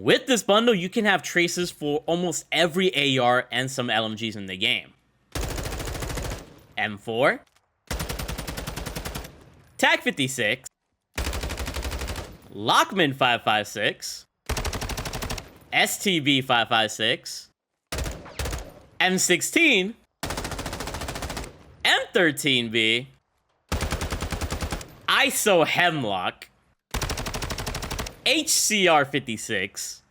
With this bundle, you can have traces for almost every AR and some LMGs in the game. M4, TAC 56, Lachmann 556, STB 556, M16, M13B, ISO Hemlock, HCR 56,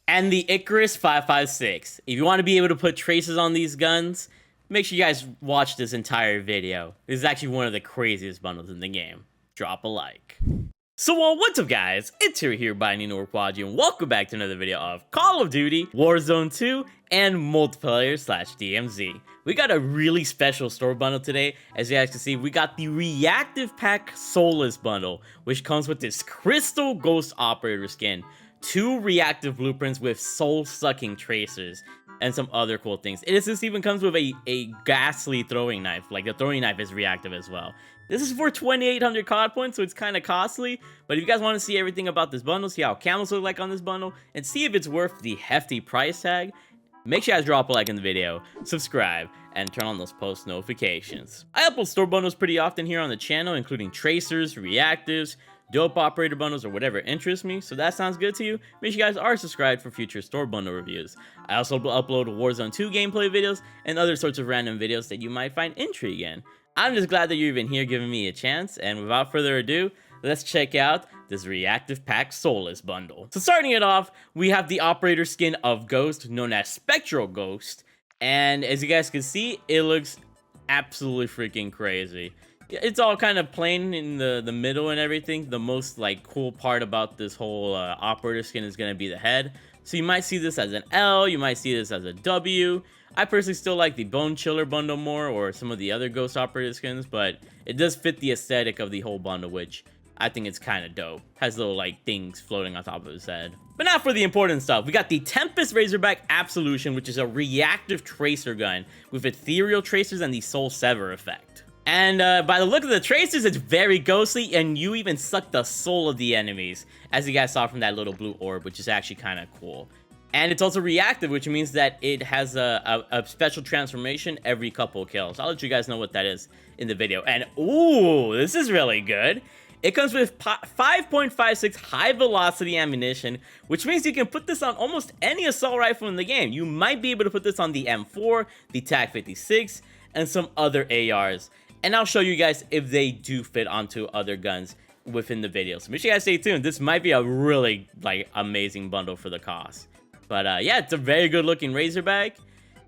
and the Icarus 556. If you want to be able to put traces on these guns, make sure you guys watch this entire video. This is actually one of the craziest bundles in the game. Drop a like. So what's up guys, it's here by NOIR and welcome back to another video of Call of Duty, Warzone 2, and multiplayer/DMZ. We got a really special store bundle today. As you guys can see, we got the Reactive Pack Soulless bundle, which comes with this Crystal Ghost Operator skin, 2 reactive blueprints with soul-sucking tracers, and some other cool things. This even comes with a ghastly throwing knife. Like, the throwing knife is reactive as well. This is for 2,800 COD points, so it's kind of costly. But if you guys want to see everything about this bundle, see how camos look like on this bundle, and see if it's worth the hefty price tag, make sure you guys drop a like in the video, subscribe, and turn on those post notifications. I upload store bundles pretty often here on the channel, including tracers, reactives, dope operator bundles, or whatever interests me. So that sounds good to you, make sure you guys are subscribed for future store bundle reviews. I also upload Warzone 2 gameplay videos and other sorts of random videos that you might find intriguing. I'm just glad that you're even here giving me a chance, and without further ado, let's check out this Reactive Pack Soulless bundle. So starting it off, we have the operator skin of Ghost, known as Spectral Ghost, and as you guys can see, it looks absolutely freaking crazy. It's all kind of plain in the middle and everything. The most like cool part about this whole operator skin is going to be the head. So you might see this as an L, you might see this as a W. I personally still like the Bone Chiller bundle more, or some of the other Ghost operator skins, but it does fit the aesthetic of the whole bundle, which I think it's kind of dope. Has little like things floating on top of his head. But now for the important stuff. We got the Tempest Razorback Absolution, which is a reactive tracer gun with ethereal tracers and the Soul Sever effect. And by the look of the tracers, it's very ghostly, and you even suck the soul of the enemies, as you guys saw from that little blue orb, which is actually kind of cool. And it's also reactive, which means that it has a special transformation every couple kills. I'll let you guys know what that is in the video. And ooh, this is really good. It comes with 5.56 high velocity ammunition, which means you can put this on almost any assault rifle in the game. You might be able to put this on the M4, the TAC 56, and some other ARs. And I'll show you guys if they do fit onto other guns within the video. So make sure you guys stay tuned. This might be a really like amazing bundle for the cost. But yeah, it's a very good looking Razorback,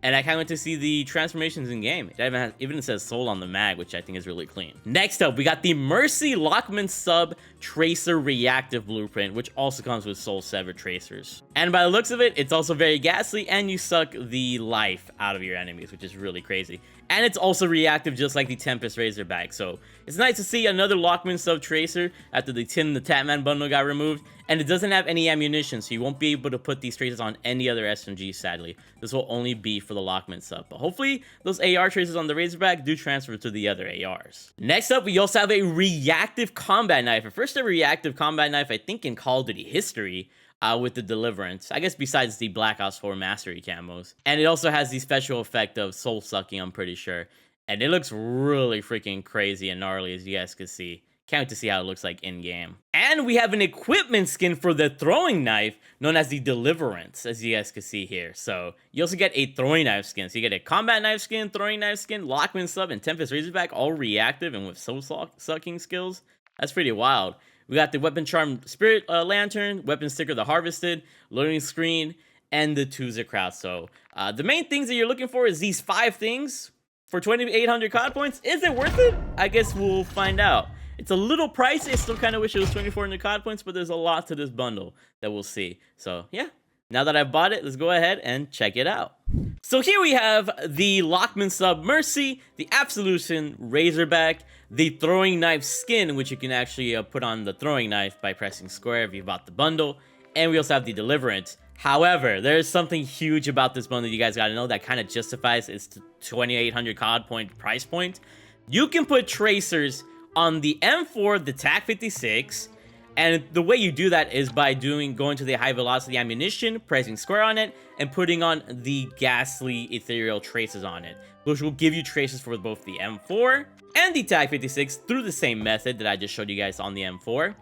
and I can't wait to see the transformations in game. It even says Soul on the mag, which I think is really clean. Next up, we got the Mercy Lachmann Sub Tracer Reactive Blueprint, which also comes with Soul Sever tracers. And by the looks of it, it's also very ghastly, and you suck the life out of your enemies, which is really crazy. And it's also reactive, just like the Tempest Razorback. So it's nice to see another Lachmann Sub Tracer after the Tatman bundle got removed. And it doesn't have any ammunition, so you won't be able to put these tracers on any other SMG, sadly. This will only be for the Lachmann Sub. But hopefully, those AR tracers on the Razorback do transfer to the other ARs. Next up, we also have a reactive combat knife. A first ever reactive combat knife, I think, in Call of Duty history. With the Deliverance, I guess, besides the Black Ops 4 Mastery camos. And it also has the special effect of soul sucking, I'm pretty sure. And it looks really freaking crazy and gnarly, as you guys can see. Can't wait to see how it looks like in game. And we have an equipment skin for the throwing knife, known as the Deliverance, as you guys can see here. So you also get a throwing knife skin. So you get a combat knife skin, throwing knife skin, Lachmann Sub, and Tempest Razorback, all reactive and with soul sucking skills. That's pretty wild. We got the Weapon Charm Spirit Lantern, Weapon Sticker the Harvested, Loading Screen, and the Tuza Crowd. So the main things that you're looking for is these 5 things for 2,800 COD points. Is it worth it? I guess we'll find out. It's a little pricey. I still kind of wish it was 2,400 COD points, but there's a lot to this bundle that we'll see. So yeah, now that I've bought it, let's go ahead and check it out. So here we have the Lachmann Sub Mercy, the Absolution Razorback, the throwing knife skin, which you can actually put on the throwing knife by pressing square if you bought the bundle, and we also have the Deliverance. However, there's something huge about this bundle you guys gotta know that kind of justifies its 2,800 COD point price point. You can put tracers on the M4, the TAC 56, And the way you do that is by going to the high velocity ammunition, pressing square on it, and putting on the ghastly ethereal traces on it, which will give you traces for both the M4 and the TAC 56 through the same method that I just showed you guys on the M4.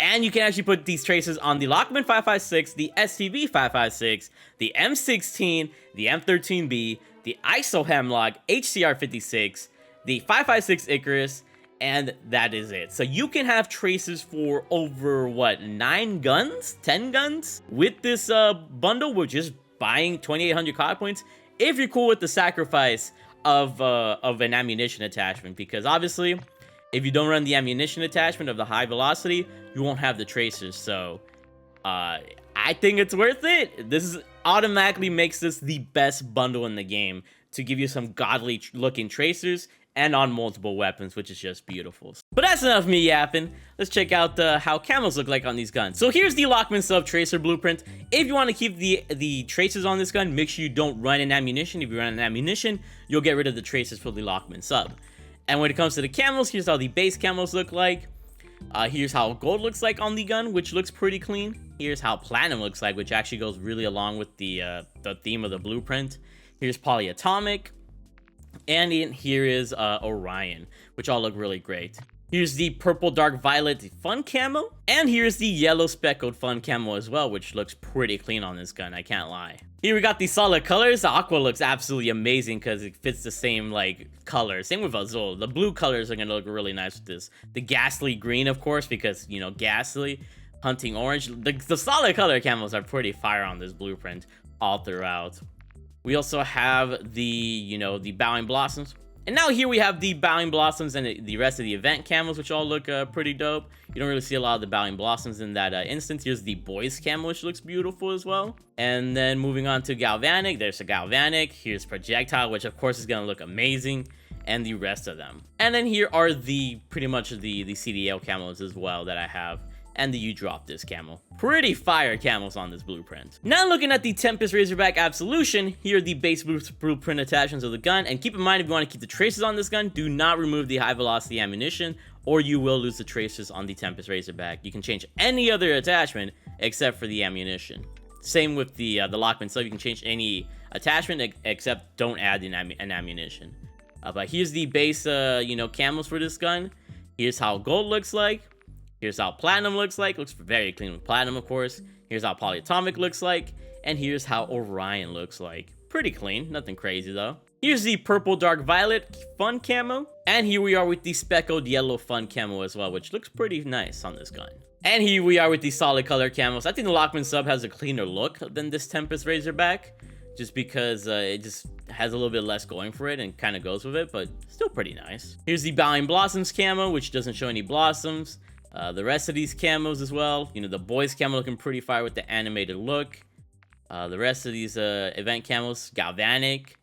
And you can actually put these traces on the Lachmann 556, the STB 556, the M16, the M13B, the ISO Hemlock, HCR 56, the 556 Icarus, and that is it. So you can have traces for over, what, 9 guns? 10 guns? With this bundle, we're just buying 2,800 COD points, if you're cool with the sacrifice of an ammunition attachment. Because obviously, if you don't run the ammunition attachment of the high velocity, you won't have the tracers. So, I think it's worth it. This is automatically makes this the best bundle in the game to give you some godly looking tracers and on multiple weapons, which is just beautiful. But that's enough of me yapping. Let's check out how camos look like on these guns. So here's the Lachmann sub tracer blueprint. If you want to keep the traces on this gun, make sure you don't run an ammunition. If you run an ammunition, you'll get rid of the traces for the Lachmann sub. And when it comes to the camos, here's how the base camos look like. Here's how gold looks like on the gun, which looks pretty clean. Here's how platinum looks like, which actually goes really along with the theme of the blueprint. Here's polyatomic. And here is Orion, which all look really great. Here's the purple dark violet fun camo. And here's the yellow speckled fun camo as well, which looks pretty clean on this gun, I can't lie. Here we got the solid colors. The aqua looks absolutely amazing because it fits the same like color. Same with Azul. The blue colors are going to look really nice with this. The ghastly green, of course, because, you know, ghastly. Hunting orange. The solid color camos are pretty fire on this blueprint all throughout. We also have the, you know, the Bowing Blossoms. And now here we have the Bowing Blossoms and the rest of the event camos, which all look pretty dope. You don't really see a lot of the Bowing Blossoms in that instance. Here's the Boys camo, which looks beautiful as well. And then moving on to Galvanic, there's a Galvanic. Here's Projectile, which of course is going to look amazing. And the rest of them. And then here are the pretty much the CDL camos as well that I have. And the You Drop This camo. Pretty fire camos on this blueprint. Now looking at the Tempest Razorback Absolution, here are the base blueprint attachments of the gun. And keep in mind, if you want to keep the traces on this gun, do not remove the high velocity ammunition, or you will lose the traces on the Tempest Razorback. You can change any other attachment except for the ammunition. Same with the Lachmann sub, you can change any attachment except don't add an ammunition. But here's the base, you know, camos for this gun. Here's how gold looks like. Here's how platinum looks like. Looks very clean with platinum, of course. Here's how polyatomic looks like. And here's how Orion looks like. Pretty clean. Nothing crazy, though. Here's the purple dark violet fun camo. And here we are with the speckled yellow fun camo as well, which looks pretty nice on this gun. And here we are with the solid color camos. I think the Lachmann sub has a cleaner look than this Tempest Razorback. Just because it just has a little bit less going for it and kind of goes with it, but still pretty nice. Here's the Bowing Blossoms camo, which doesn't show any blossoms. The rest of these camos as well, you know, the boys camo looking pretty fire with the animated look. The rest of these event camos, Galvanic,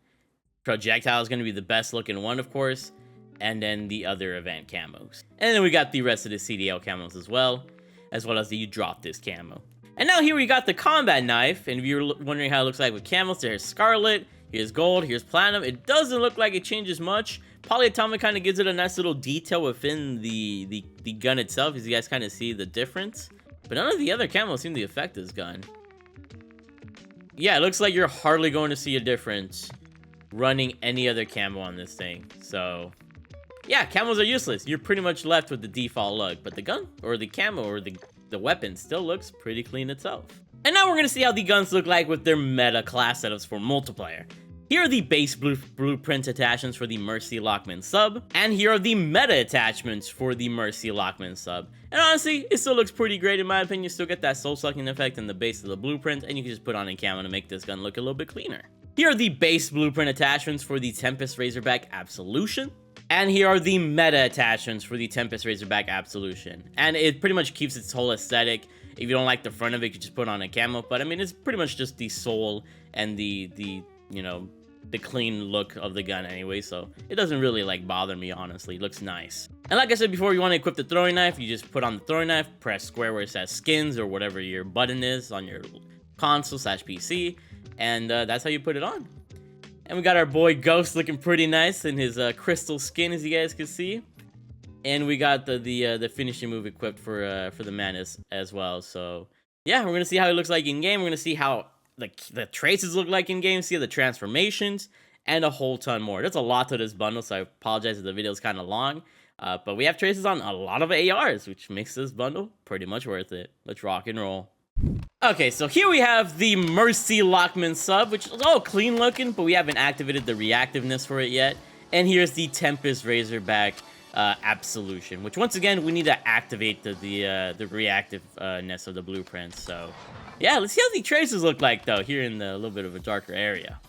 Projectile is going to be the best looking one, of course, and then the other event camos. And then we got the rest of the CDL camos as well as the You Drop This camo. And now here we got the combat knife, and if you're wondering how it looks like with camos, there's Scarlet, here's Gold, here's Platinum. It doesn't look like it changes much. Polyatomic kind of gives it a nice little detail within the gun itself, as you guys kind of see the difference. But none of the other camos seem to affect this gun. Yeah, it looks like you're hardly going to see a difference running any other camo on this thing. So, yeah, camos are useless. You're pretty much left with the default look. But the gun, or the camo, or the weapon still looks pretty clean itself. And now we're going to see how the guns look like with their meta class setups for multiplayer. Here are the base blueprint attachments for the Mercy Lachmann sub, and here are the meta attachments for the Mercy Lachmann sub. And honestly, it still looks pretty great in my opinion. You still get that soul-sucking effect in the base of the blueprint, and you can just put on a camo to make this gun look a little bit cleaner. Here are the base blueprint attachments for the Tempest Razorback Absolution, and here are the meta attachments for the Tempest Razorback Absolution. And it pretty much keeps its whole aesthetic. If you don't like the front of it, you just put on a camo, but I mean, it's pretty much just the soul and the you know, the clean look of the gun anyway, so it doesn't really like bother me, honestly. It looks nice. And like I said before, you want to equip the throwing knife, you just put on the throwing knife, press square where it says skins or whatever your button is on your console/PC, and that's how you put it on. And we got our boy Ghost looking pretty nice in his crystal skin, as you guys can see. and we got the finishing move equipped for the Mantis as well. So yeah, we're gonna see how it looks like in game. We're gonna see how the traces look like in game, see the transformations, and a whole ton more. There's a lot to this bundle, so I apologize if the video is kind of long. But we have traces on a lot of ARs, which makes this bundle pretty much worth it. Let's rock and roll. Okay, so here we have the Mercy Lachmann sub, which is all clean looking, but we haven't activated the reactiveness for it yet. And here's the Tempest Razorback Absolution, which once again, we need to activate the reactiveness of the blueprints. So yeah, let's see how the traces look like though, here in the little bit of a darker area.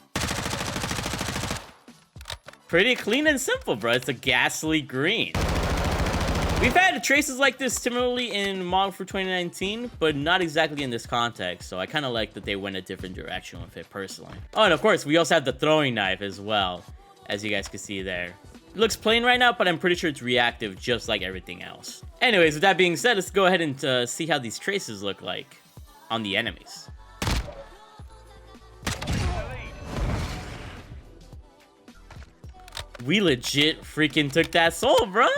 Pretty clean and simple, bro. It's a ghastly green. We've had traces like this similarly in Model for 2019, but not exactly in this context, so I kind of like that they went a different direction with it, personally. Oh, and of course, we also have the throwing knife as well, as you guys can see there. It looks plain right now, but I'm pretty sure it's reactive just like everything else. Anyways, with that being said, let's go ahead and see how these traces look like on the enemies. We legit freaking took that soul, bruh.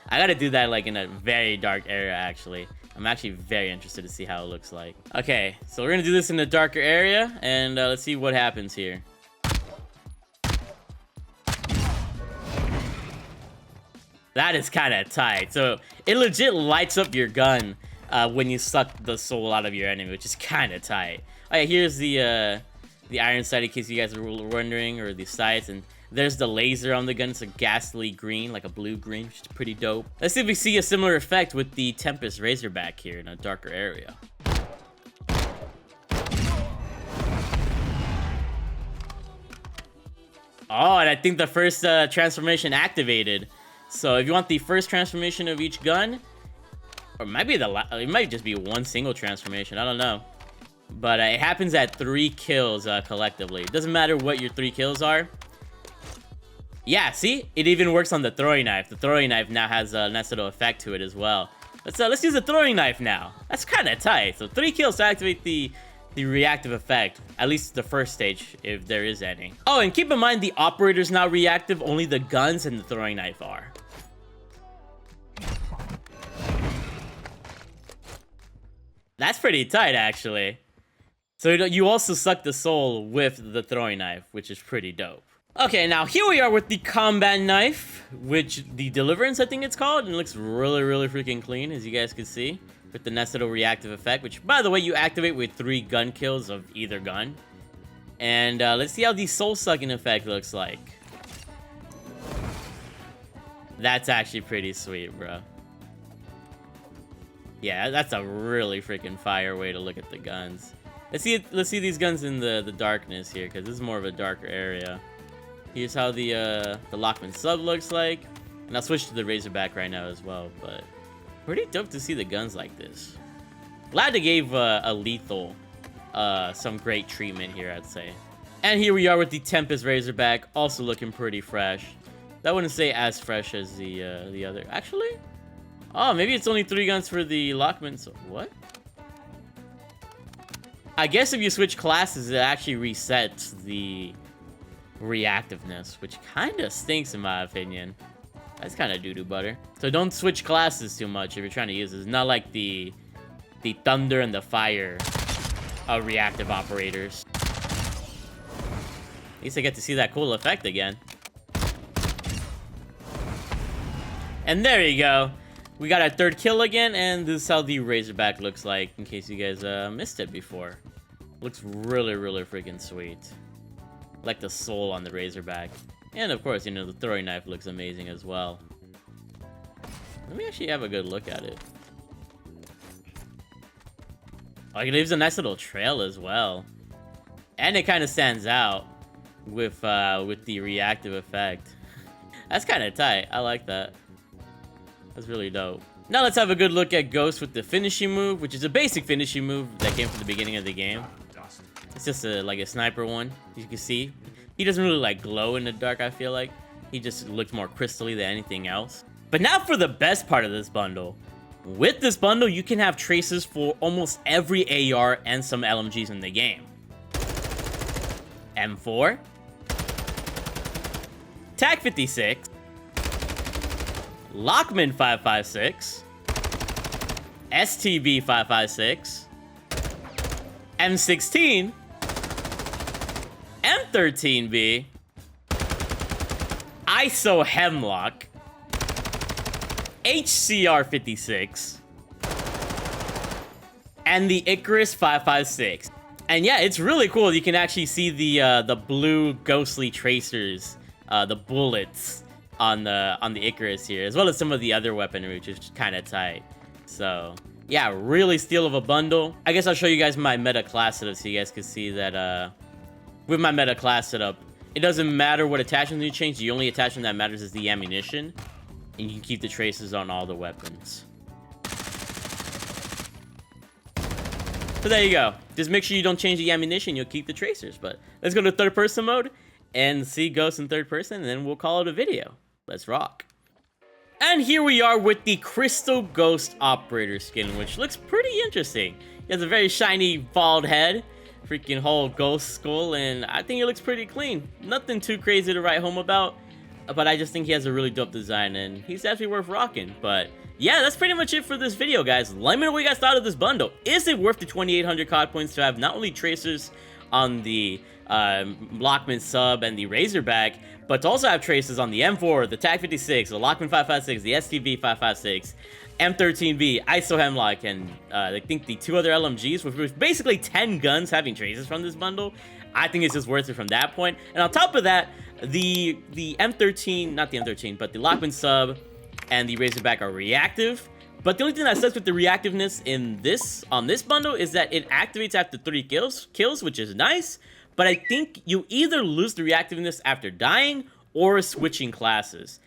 I gotta do that like in a very dark area, actually. I'm actually very interested to see how it looks like. Okay, so we're gonna do this in a darker area, and let's see what happens here. That is kind of tight. So it legit lights up your gun when you suck the soul out of your enemy, which is kind of tight. Alright, here's the iron sight in case you guys were wondering, or the sights, and there's the laser on the gun. It's a ghastly green, like a blue-green, which is pretty dope. Let's see if we see a similar effect with the Tempest Razorback here in a darker area. Oh, and I think the first transformation activated. So if you want the first transformation of each gun, or it might be it might just be one single transformation, I don't know. But it happens at 3 kills collectively. It doesn't matter what your 3 kills are. Yeah, see? It even works on the throwing knife. The throwing knife now has a nice little effect to it as well. Let's use the throwing knife now. That's kind of tight. So 3 kills to activate the reactive effect. At least the first stage, if there is any. Oh, and keep in mind the operator's not reactive. Only the guns and the throwing knife are. That's pretty tight, actually. So you also suck the soul with the throwing knife, which is pretty dope. Okay, now here we are with the combat knife, which the Deliverance, I think it's called, and it looks really, really freaking clean, as you guys can see, with the nice little reactive effect, which, by the way, you activate with 3 gun kills of either gun. And let's see how the soul-sucking effect looks like. That's actually pretty sweet, bro. Yeah, that's a really freaking fire way to look at the guns. Let's see these guns in the darkness here, because this is more of a darker area. Here's how the Lachmann sub looks like. And I'll switch to the Razorback right now as well, but pretty dope to see the guns like this. Glad they gave a lethal some great treatment here, I'd say. And here we are with the Tempest Razorback, also looking pretty fresh. I wouldn't say as fresh as the other. Actually, oh, maybe it's only 3 guns for the Lachmann. So what? I guess if you switch classes, it actually resets the reactiveness, which kind of stinks in my opinion. That's kind of doo-doo butter. So don't switch classes too much if you're trying to use this. It's not like the thunder and the fire reactive operators. At least I get to see that cool effect again. And there you go. We got our 3rd kill again, and this is how the Razorback looks like, in case you guys missed it before. Looks really, really freaking sweet. Like the soul on the Razorback. And of course, you know, the throwing knife looks amazing as well. Let me actually have a good look at it. Oh, it leaves a nice little trail as well. And it kind of stands out with the reactive effect. That's kind of tight. I like that. That's really dope. Now let's have a good look at Ghost with the finishing move, which is a basic finishing move that came from the beginning of the game. It's just like a sniper one, as you can see. He doesn't really like glow in the dark, I feel like. He just looks more crystally than anything else. But now for the best part of this bundle. With this bundle, you can have traces for almost every AR and some LMGs in the game. M4, TAC 56, Lachmann 556, STB 556, M16, M13B, ISO Hemlock, HCR 56, and the Icarus 556. And yeah, it's really cool. You can actually see the blue ghostly tracers, the bullets on the Icarus here, as well as some of the other weaponry, which is kind of tight. So yeah, really steal of a bundle. I guess I'll show you guys my meta class setup so you guys can see that with my meta class setup, it doesn't matter what attachment you change. The only attachment that matters is the ammunition, and you can keep the traces on all the weapons. So there you go. Just make sure you don't change the ammunition. You'll keep the tracers. But let's go to third person mode and see ghosts in third person, and then we'll call it a video. Let's rock. And here we are with the Crystal Ghost Operator skin, which looks pretty interesting. He has a very shiny bald head, freaking whole ghost skull, and I think it looks pretty clean. Nothing too crazy to write home about, but I just think he has a really dope design, and he's actually worth rocking. But yeah, that's pretty much it for this video, guys. Let me know what you guys thought of this bundle. Is it worth the 2,800 COD points to have not only tracers on the Lachmann sub and the Razorback, but to also have traces on the M4, the TAC 56, the Lachmann 556, the STV 556, M13B, ISO Hemlock, and I think the 2 other LMGs, with basically 10 guns having traces from this bundle. I think it's just worth it from that point. And on top of that, the M13, not the M13, but the Lachmann sub and the Razorback are reactive. But the only thing that sucks with the reactiveness on this bundle is that it activates after 3 kills, which is nice. But I think you either lose the reactiveness after dying or switching classes.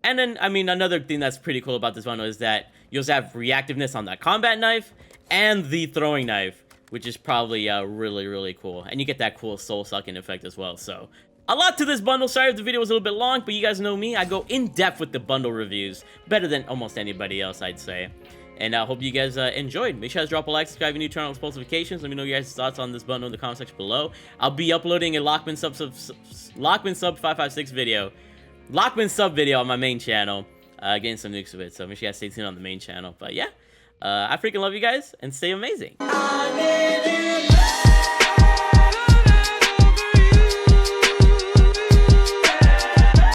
And then, I mean, another thing that's pretty cool about this bundle is that you also have reactiveness on that combat knife and the throwing knife, which is probably really, really cool. And you get that cool soul-sucking effect as well. So a lot to this bundle. Sorry if the video was a little bit long, but you guys know me. I go in depth with the bundle reviews, better than almost anybody else, I'd say. And I hope you guys enjoyed. Make sure to drop a like, subscribe, and turn on post notifications. Let me know your guys' thoughts on this bundle in the comment section below. I'll be uploading a Lachmann sub 556 video, Lachmann sub video on my main channel, getting some nukes of it. So make sure you guys stay tuned on the main channel. But yeah, I freaking love you guys, and stay amazing.